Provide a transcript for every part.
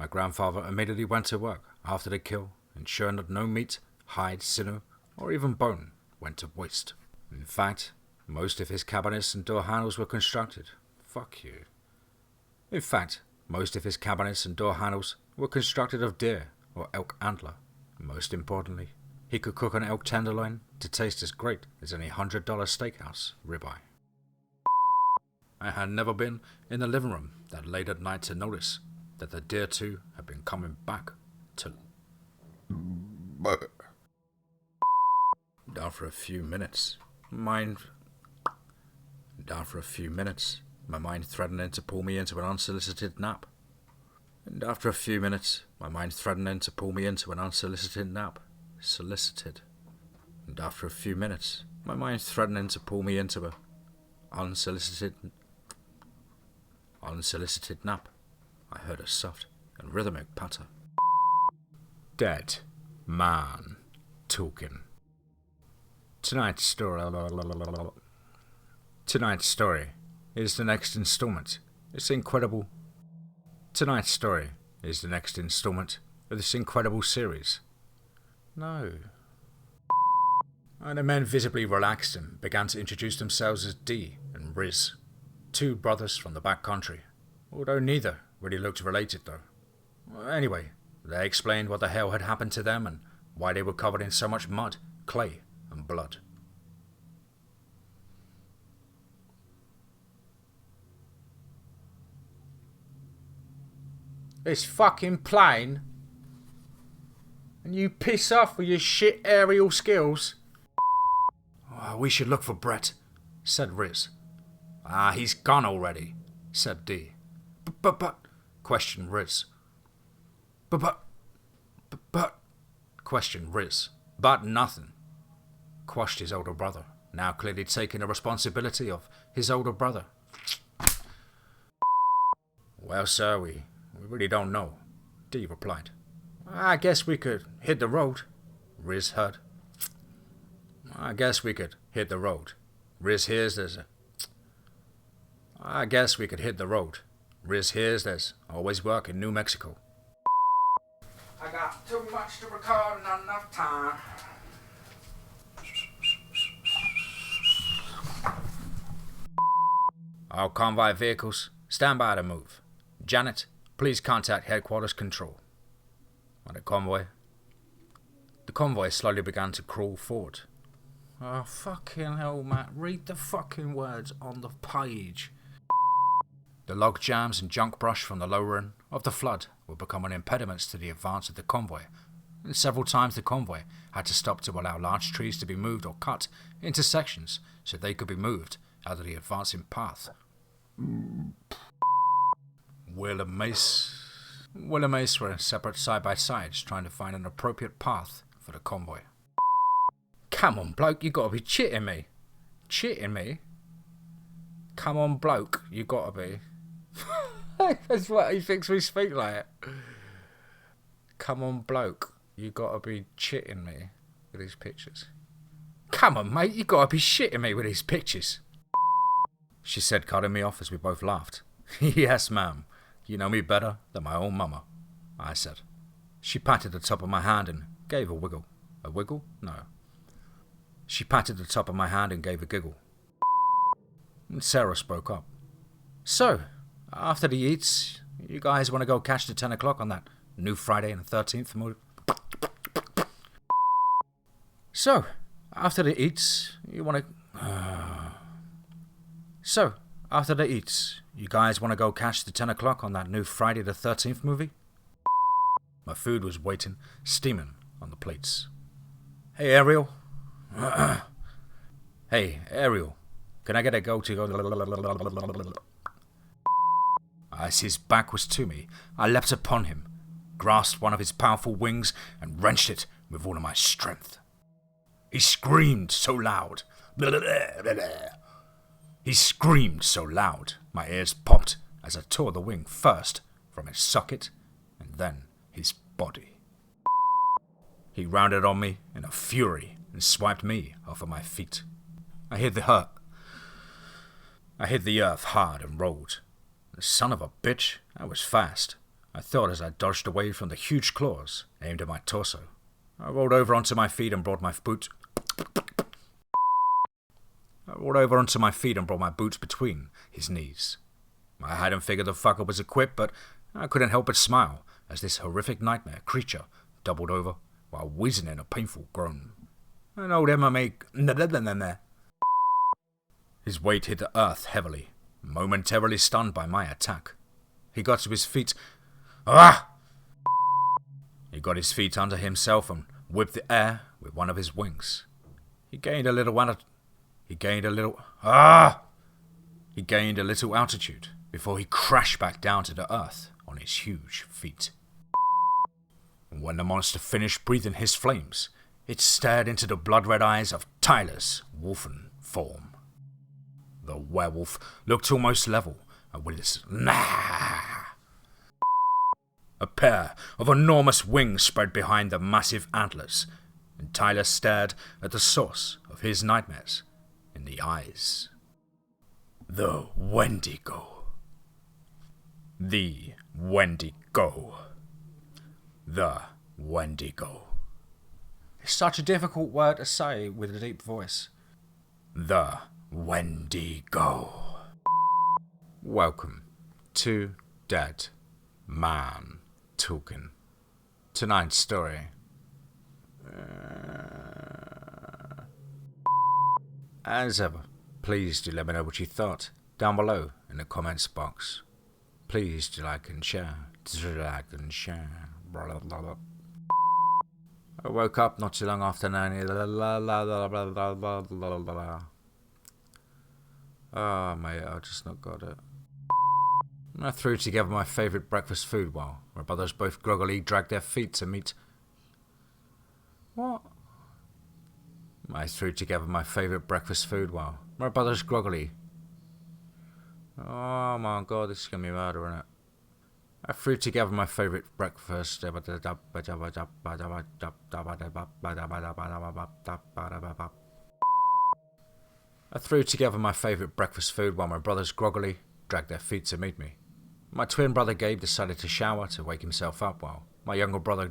grandfather immediately went to work after the kill, ensuring that no meat, hide, sinew, or even bone went to waste. In fact, most of his cabinets and door handles were constructed. Fuck you. In fact, most of his cabinets and door handles were constructed of deer or elk antler. Most importantly, he could cook an elk tenderloin to taste as great as any $100 steakhouse ribeye. I had never been in the living room that late at night to notice that the deer too had been coming back to... After a few minutes, my mind threatening to pull me into an unsolicited nap. And after a few minutes, my mind threatening to pull me into an unsolicited nap. Solicited. And after a few minutes, my mind threatening to pull me into a unsolicited nap. I heard a soft and rhythmic patter. Dead man talking. Tonight's story is the next installment. Tonight's story is the next installment of this incredible series. No. And the men visibly relaxed and began to introduce themselves as D and Riz, two brothers from the back country, although neither really looked related though. Anyway, they explained what the hell had happened to them and why they were covered in so much mud, clay, and blood. This fucking plane, and you piss off with your shit aerial skills. Oh, we should look for Brett, said Riz. He's gone already, said D. But, questioned Riz. But, questioned Riz. But nothing, quashed his older brother, now clearly taking the responsibility of his older brother. Well, sir, we really don't know, D replied. I guess we could hit the road, Riz heard. I guess we could hit the road. Riz hears there's always work in New Mexico. I got too much to record and not enough time. All convoy vehicles, stand by to move. Janet, please contact headquarters control. On the convoy slowly began to crawl forward. Oh, fucking hell, Matt. Read the fucking words on the page. The log jams and junk brush from the lower end of the flood were becoming impediments to the advance of the convoy, and several times the convoy had to stop to allow large trees to be moved or cut into sections so they could be moved out of the advancing path. Will and Mace were separate side-by-sides trying to find an appropriate path for the convoy. Come on, bloke, you gotta be cheating me. Cheating me? Come on, bloke, you gotta be. That's what he thinks we speak like. Come on, bloke, you gotta be cheating me with these pictures. Come on, mate, you gotta be shitting me with these pictures. She said, cutting me off as we both laughed. Yes, ma'am. You know me better than my own mama, I said. She patted the top of my hand and gave a wiggle. A wiggle? No. She patted the top of my hand and gave a giggle. And Sarah spoke up. So, after the eats, you guys want to go catch the 10 o'clock on that new Friday and the 13th movie? So, after the eats, you want to... So, after the eats, you guys want to go catch the 10 o'clock on that new Friday the 13th movie? My food was waiting, steaming on the plates. Hey, Ariel. Hey, Ariel. Can I get a go to go... As his back was to me, I leapt upon him, grasped one of his powerful wings, and wrenched it with all of my strength. He screamed so loud. He screamed so loud, my ears popped as I tore the wing first from its socket and then his body. He rounded on me in a fury and swiped me off of my feet. I hit the earth hard and rolled. The son of a bitch, I was fast. I thought as I dodged away from the huge claws aimed at my torso. I rolled over onto my feet and brought my boots between his knees. I hadn't figured the fucker was equipped, but I couldn't help but smile as this horrific nightmare creature doubled over while wheezing in a painful groan. An old MMA... His weight hit the earth heavily, momentarily stunned by my attack. He got to his feet. He got his feet under himself and whipped the air with one of his wings. He gained a little altitude before he crashed back down to the earth on his huge feet. And when the monster finished breathing his flames, it stared into the blood-red eyes of Tyler's wolfen form. The werewolf looked almost level, and with his a pair of enormous wings spread behind the massive antlers, and Tyler stared at the source of his nightmares in the eyes. The Wendigo. The Wendigo. The Wendigo. It's such a difficult word to say with a deep voice. The Wendigo. Welcome to Dead Man Talking. Tonight's story. As ever, please do let me know what you thought down below in the comments box. Please do like and share. I woke up not too long after 9. Oh mate, I just not got it. I threw together my favourite breakfast food while my brothers both groggily dragged their feet to meet. What? I threw together my favourite breakfast food while my brothers groggily. Oh my god, this is gonna be murder, isn't it? I threw together my favourite breakfast. I threw together my favourite breakfast food while my brothers groggily dragged their feet to meet me. My twin brother Gabe decided to shower to wake himself up while my younger brother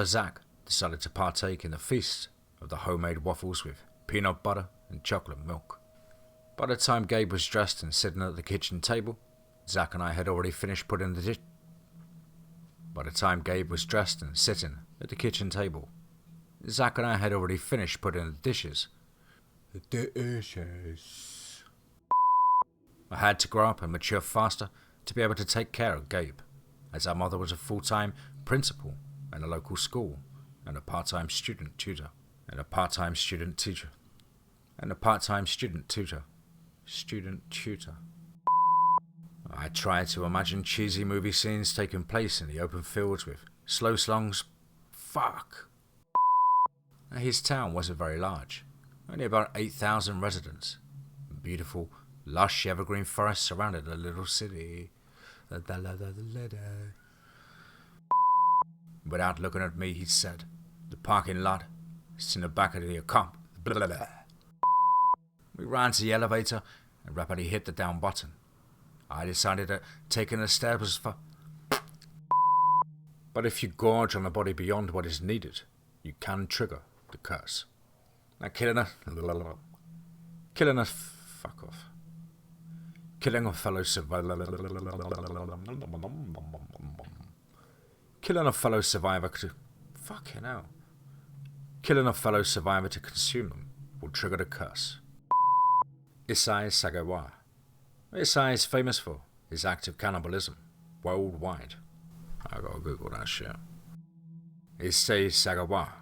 Zach decided to partake in the feast of the homemade waffles with peanut butter and chocolate milk. By the time Gabe was dressed and sitting at the kitchen table, Zach and I had already finished putting the dishes. I had to grow up and mature faster to be able to take care of Gabe, as our mother was a full-time principal in a local school and a part-time student tutor. I tried to imagine cheesy movie scenes taking place in the open fields with slow songs. His town wasn't very large, only about 8,000 residents. Beautiful, lush evergreen forests surrounded the little city. Without looking at me, he said, "The parking lot is in the back of the comp." We ran to the elevator and rapidly hit the down button. I decided that taking the stairs was fun. But if you gorge on a body beyond what is needed, you can trigger the curse. Now killing a fellow survivor to consume them will trigger the curse. Issei Sagawa. Issei is famous for his active cannibalism worldwide. I gotta Google that shit. Issei Sagawa.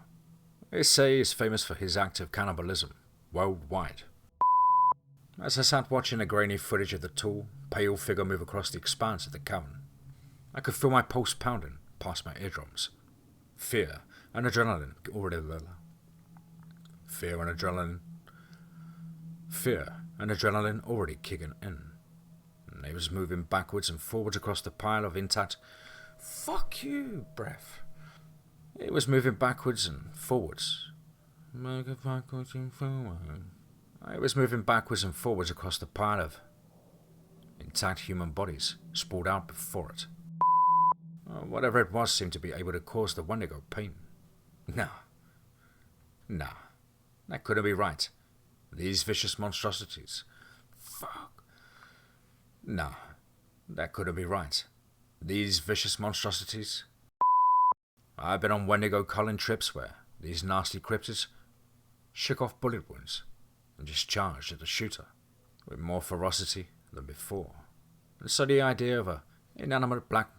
Issei is famous for his active cannibalism worldwide. As I sat watching the grainy footage of the tall, pale figure move across the expanse of the cavern, I could feel my pulse pounding past my eardrums. Fear and adrenaline already kicking in. And they was moving backwards and forwards across the pile of intact. Fuck you, breath. It was moving backwards and forwards. It was moving backwards and forwards across the pile of intact human bodies sprawled out before it. Whatever it was seemed to be able to cause the Wendigo pain. No, that couldn't be right. These vicious monstrosities. Fuck. No, that couldn't be right. These vicious monstrosities. I've been on Wendigo culling trips where these nasty cryptids shook off bullet wounds and just charged at the shooter with more ferocity than before. And so the idea of an inanimate black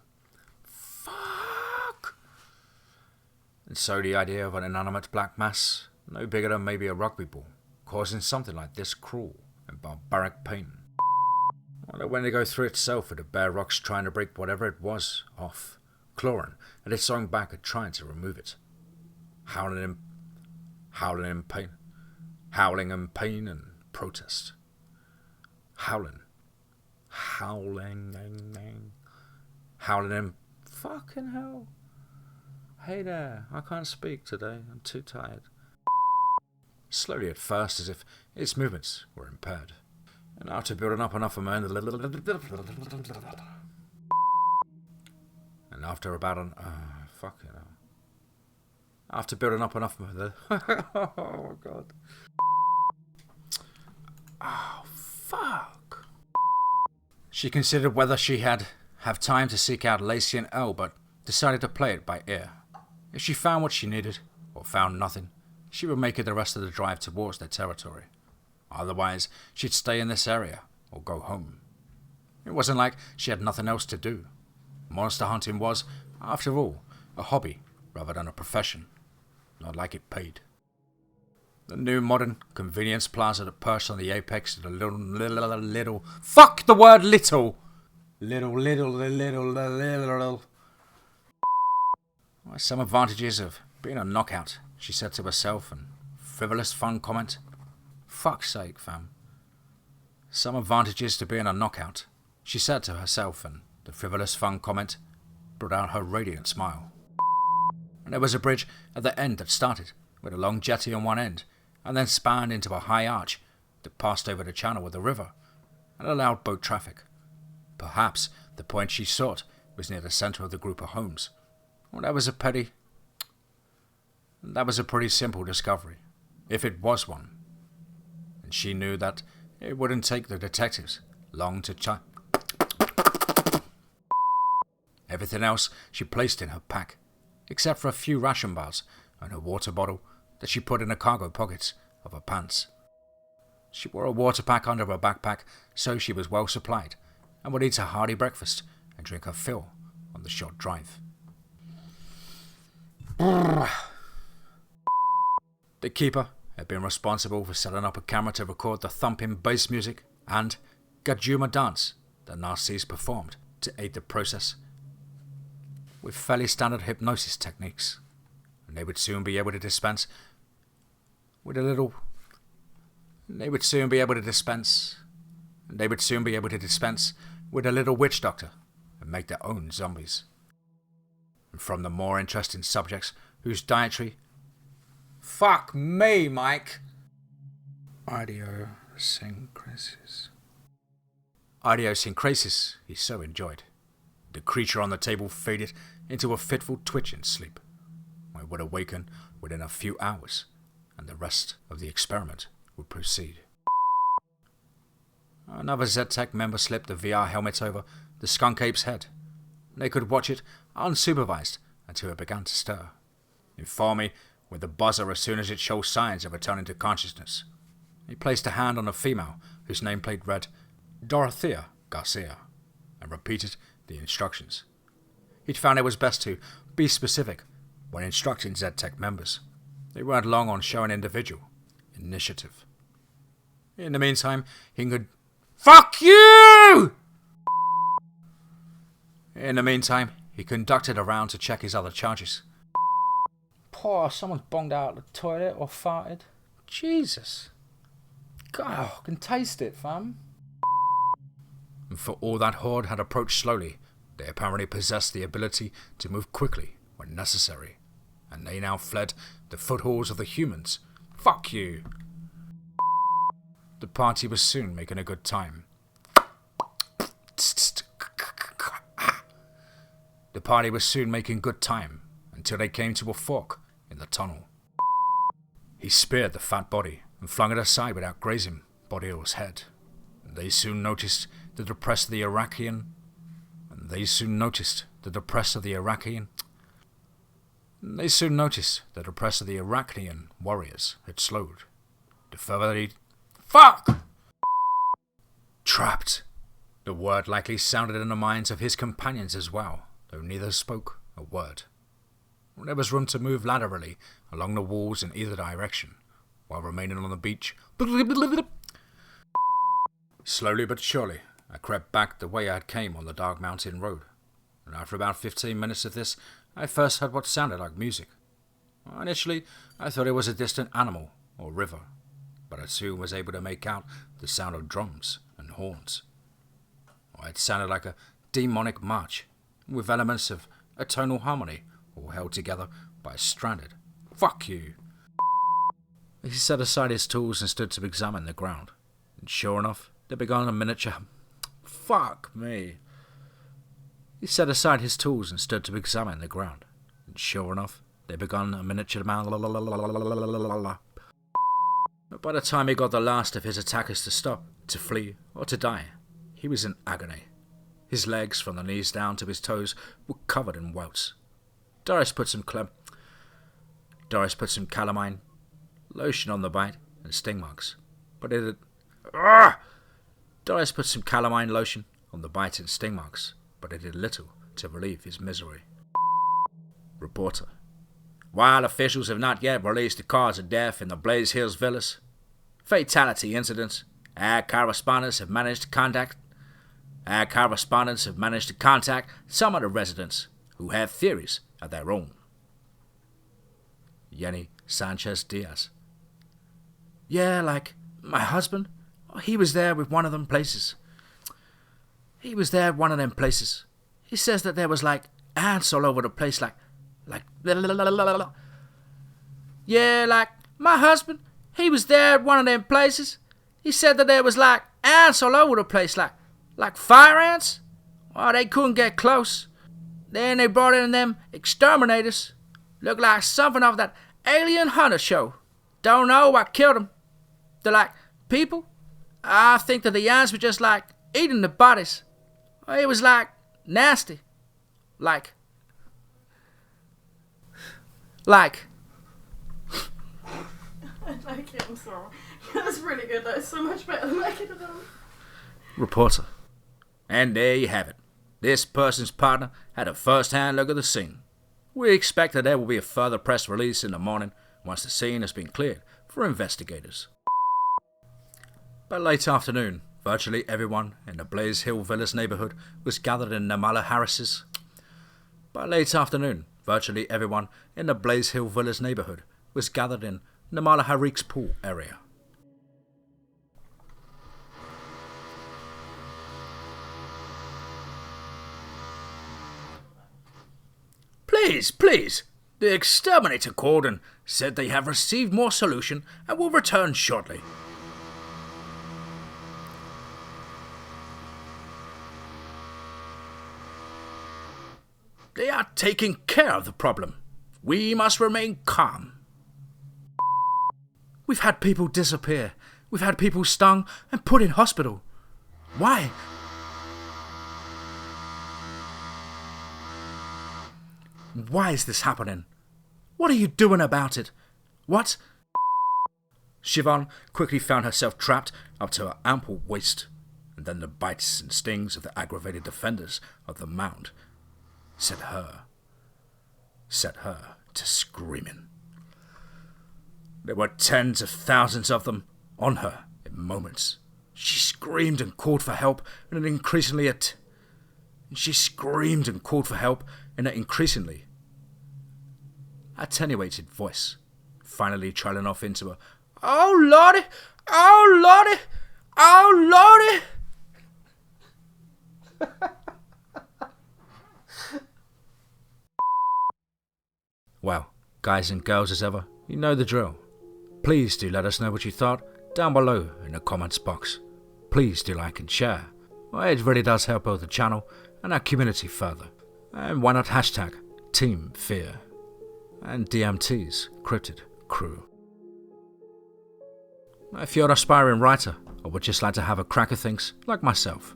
mass, no bigger than maybe a rugby ball, causing something like this cruel and barbaric pain. Well, it went to go through itself with the bare rocks trying to break whatever it was off, clawing at its own back and trying to remove it. Howling in pain and protest. Howling in fucking hell. Hey there, I can't speak today, I'm too tired. Slowly at first, as if its movements were impaired. And after building up enough momentum, and after about after building up enough momentum, oh god. Oh fuck. She considered whether she have time to seek out Lacey and Elle, but decided to play it by ear. If she found what she needed, or found nothing, she would make it the rest of the drive towards their territory. Otherwise, she'd stay in this area, or go home. It wasn't like she had nothing else to do. Monster hunting was, after all, a hobby rather than a profession. Not like it paid. The new modern convenience plaza that perched on the apex of the little fuck the word little. Little. Some advantages of being a knockout, she said to herself, and frivolous fun comment. Fuck's sake, fam. Some advantages to being a knockout, she said to herself, and the frivolous fun comment brought out her radiant smile. And there was a bridge at the end that started with a long jetty on one end, and then spanned into a high arch that passed over the channel of the river and allowed boat traffic. Perhaps the point she sought was near the centre of the group of homes. Well, that was a pretty simple discovery, if it was one. And she knew that it wouldn't take the detectives long to check. Everything else she placed in her pack, except for a few ration bars and a water bottle that she put in the cargo pockets of her pants. She wore a water pack under her backpack, so she was well supplied, and would eat a hearty breakfast and drink her fill on the short drive. The keeper had been responsible for setting up a camera to record the thumping bass music and Gajuma dance that Narcisse performed to aid the process with fairly standard hypnosis techniques, and they would soon be able to dispense with a little witch doctor and make their own zombies. And from the more interesting subjects whose dietary... Fuck me, Mike! Idiosyncrasis he so enjoyed. The creature on the table faded into a fitful twitch in sleep. I would awaken within a few hours, and the rest of the experiment would proceed. Another Z-Tech member slipped the VR helmet over the skunk ape's head. They could watch it unsupervised until it began to stir. Inform me with the buzzer as soon as it showed signs of returning to consciousness. He placed a hand on a female whose nameplate read Dorothea Garcia and repeated the instructions. He'd found it was best to be specific when instructing Z-Tech members. They weren't long on showing individual initiative. In the meantime, he could... Fuck you! In the meantime, he conducted around to check his other charges. Poor, someone's bonged out the toilet or farted. Jesus. God, I can taste it, fam. And for all that horde had approached slowly, they apparently possessed the ability to move quickly when necessary, and they now fled the footholds of the humans. Fuck you. The party was soon making a good time. The party was soon making good time until they came to a fork in the tunnel. He speared the fat body and flung it aside without grazing Bodil's head. They soon noticed the depressed of the Iraqian. They soon noticed the depressed of the Iraqian warriors had slowed. The further they... Fuck! Trapped. The word likely sounded in the minds of his companions as well, though neither spoke a word. There was room to move laterally along the walls in either direction, while remaining on the beach. Slowly but surely, I crept back the way I had came on the dark mountain road, and after about 15 minutes of this, I first heard what sounded like music. Initially, I thought it was a distant animal or river, but I soon was able to make out the sound of drums and horns. It sounded like a demonic march, with elements of a tonal harmony, all held together by a stranded "fuck you." He set aside his tools and stood to examine the ground, and sure enough, there began a miniature... Fuck me. He set aside his tools and stood to examine the ground, and sure enough, there began a miniature... But by the time he got the last of his attackers to stop, to flee, or to die, he was in agony. His legs, from the knees down to his toes, were covered in welts. Doris put some calamine lotion on the bite and sting marks, but it had... Doris put some calamine lotion on the bite and sting marks, but it did little to relieve his misery. Reporter. While officials have not yet released the cause of death in the Blaze Hills villas, fatality incidents, our correspondents have managed to contact some of the residents who have theories of their own. Yenny Sanchez Diaz. Yeah, like my husband, he was there with one of them places. He says that there was like ants all over the place, like yeah, like my husband, he was there at one of them places. He said that there was like ants all over the place, like fire ants. Oh, they couldn't get close. Then they brought in them exterminators. Looked like something of that Alien Hunter show. Don't know what killed them. They're like people. I think that the ants were just like eating the bodies. It was like nasty. Like. I like it, I'm sorry. That's really good though. It's so much better than I could have done. Reporter. And there you have it. This person's partner had a first-hand look at the scene. We expect that there will be a further press release in the morning once the scene has been cleared for investigators. By late afternoon, virtually everyone in the Blaze Hill Villas neighborhood was gathered in Namala Harris's. Pool area. Please. The exterminator called and said they have received more solution and will return shortly. They are taking care of the problem. We must remain calm. We've had people disappear. We've had people stung and put in hospital. Why? Why is this happening? What are you doing about it? What? Siobhan quickly found herself trapped up to her ample waist, and then the bites and stings of the aggravated defenders of the mound set her to screaming. There were tens of thousands of them on her in moments. She screamed and called for help in an increasingly attenuated voice, finally trailing off into a "Oh Lordy! Oh Lordy! Oh Lordy!" Well, guys and girls as ever, you know the drill. Please do let us know what you thought down below in the comments box. Please do like and share. It really does help both the channel and our community further. And why not hashtag TeamFEAR and DMT's Cryptid crew. If you're an aspiring writer or would just like to have a crack at things like myself,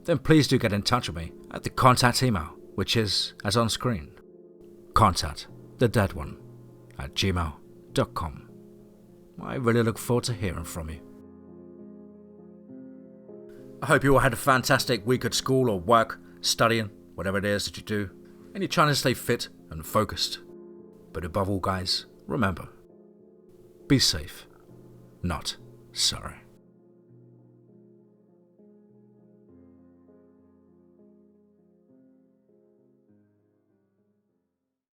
then please do get in touch with me at the contact email, which is as on screen. contactthedeadone@gmail.com. I really look forward to hearing from you. I hope you all had a fantastic week at school or work, studying, whatever it is that you do, and you're trying to stay fit and focused. But above all, guys, remember, be safe, not sorry.